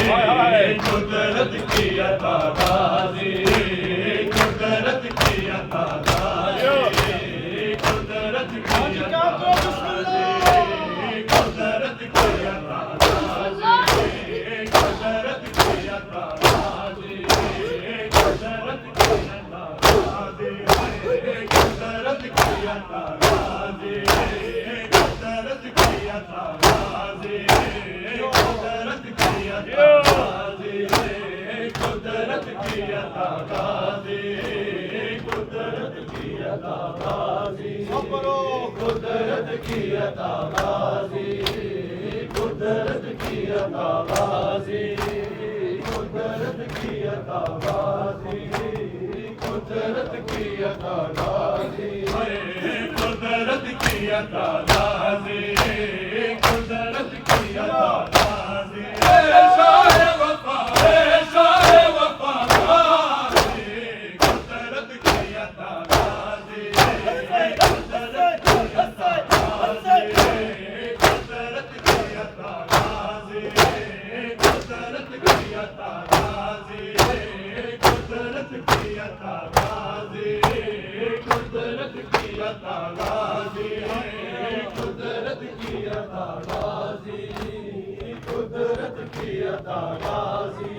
कुदरत की अता गाजी, कुदरत की अता गाजी, कुदरत की अता गाजी, कुदरत की अता गाजी, कुदरत की अता गाजी, कुदरत की अता गाजी, कुदरत की अता गाजी, कुदरत की अता गाजी, कुदरत की अता गाजी, कुदरत की अता गाजी, कुदरत की अता गाजी, कुदरत की अता गाजी, कुदरत की अता गाजी, कुदरत की अता गाजी, कुदरत की अता गाजी, कुदरत की अता गाजी, कुदरत की अता गाजी, शाहे वफा, शाहे वफा गाजी, कुदरत की अता गाजी, कुदरत की अता गाजी, कुदरत की अता गाजी, कुदरत की अता गाजी, कुदरत की अता गाजी, कुदरत की अता गाजी, कुदरत की अता गाजी, कुदरत की अता गाजी,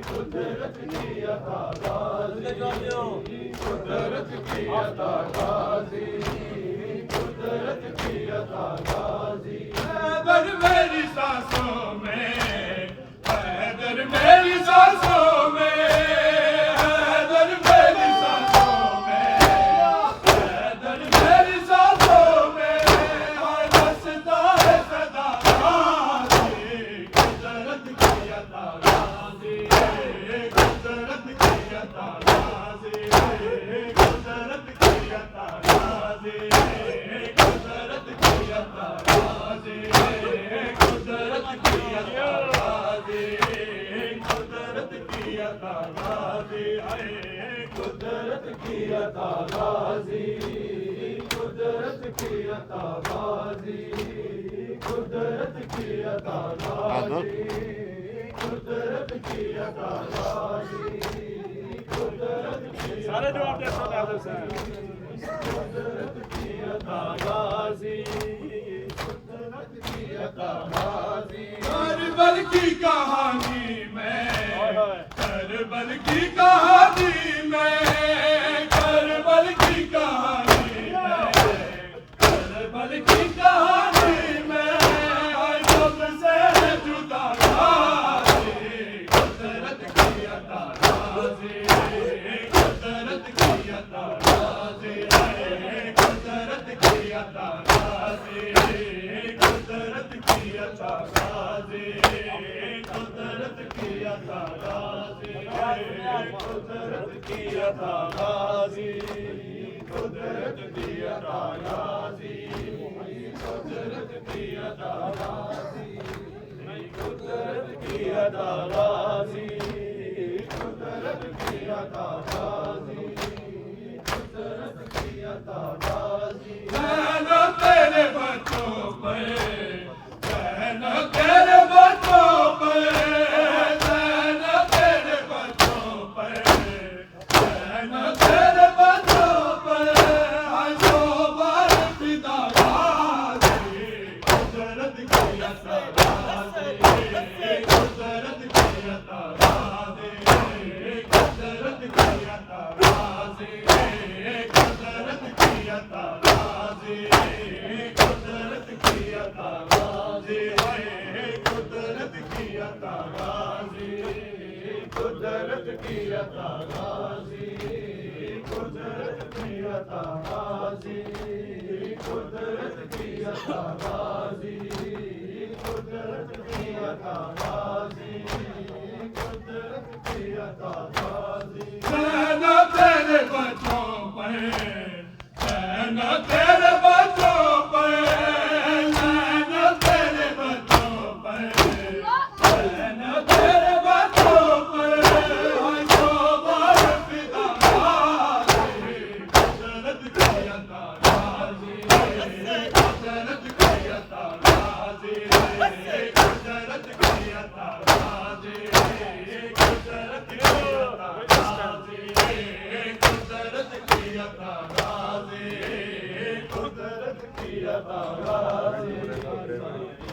कुदरत की अता गाजी, कुदरत की अता गाजी, कुदरत की अता गाजी, हैदर मेरी सांसों में, हैदर मेरी सांसों में, हैदर मेरी सांसों में, हैदर मेरी सांसों में, हाय बसता है सदा गाजी, कुदरत की अता गाजी, कुदरत की अता गाजी, कुदरत की अता गाजी, कुदरत की अता गाजी, कुदरत की अता गाजी, कुदरत की अता गाजी, कुदरत की अता गाजी, कुदरत की अता गाजी, कुदरत की अता गाजी, कुदरत की अता गाजी, कुदरत की सारे जवाब दे सकते हैं सर। कुदरत की अता गाजी, कुदरत की अता गाजी, करबल की कहानी में, करबल की कहानी में, करबल की कहानी में, करबल की कहानी में, हाय सबसे जुदा गाजी, कुदरत की अता गाजी, कुदरत की अता गाजी, कुदरत की अता गाजी, कुदरत की अता गाजी, कुदरत की अता गाजी, कुदरत की अता गाजी, कुदरत की अता गाजी, कुदरत की अता गाजी, कुदरत की अता गाजी, कुदरत की अता गाजी, कुदरत की अता गाजी, रहना तेरे बच्चों पे, रहना तेरे बच्चों पे, रहना तेरे बच्चों पे, रहना तेरे बच्चों पे, हाय सो बार पिता गाजी, कुदरत की अता गाजी, कुदरत की अता गाजी, कुदरत की अता गाजी, कुदरत की अता गाजी, कुदरत की अता गाजी, कुदरत की अता गाजी, कुदरत की अता गाजी, कुदरत की अता गाजी, कुदरत की अता गाजी, कुदरत की अता गाजी, कुदरत की अता गाजी, रहना तेरे बच्चों पे, रहना तेरे बच्चों पे, रहना तेरे बच्चों पे, रहना तेरे बच्चों पे, हाय सो बार पिता गाजी, कुदरत की अता गाजी, कुदरत की अता गाजी, कुदरत की अता अता गाजी कुदरत की अता गाजी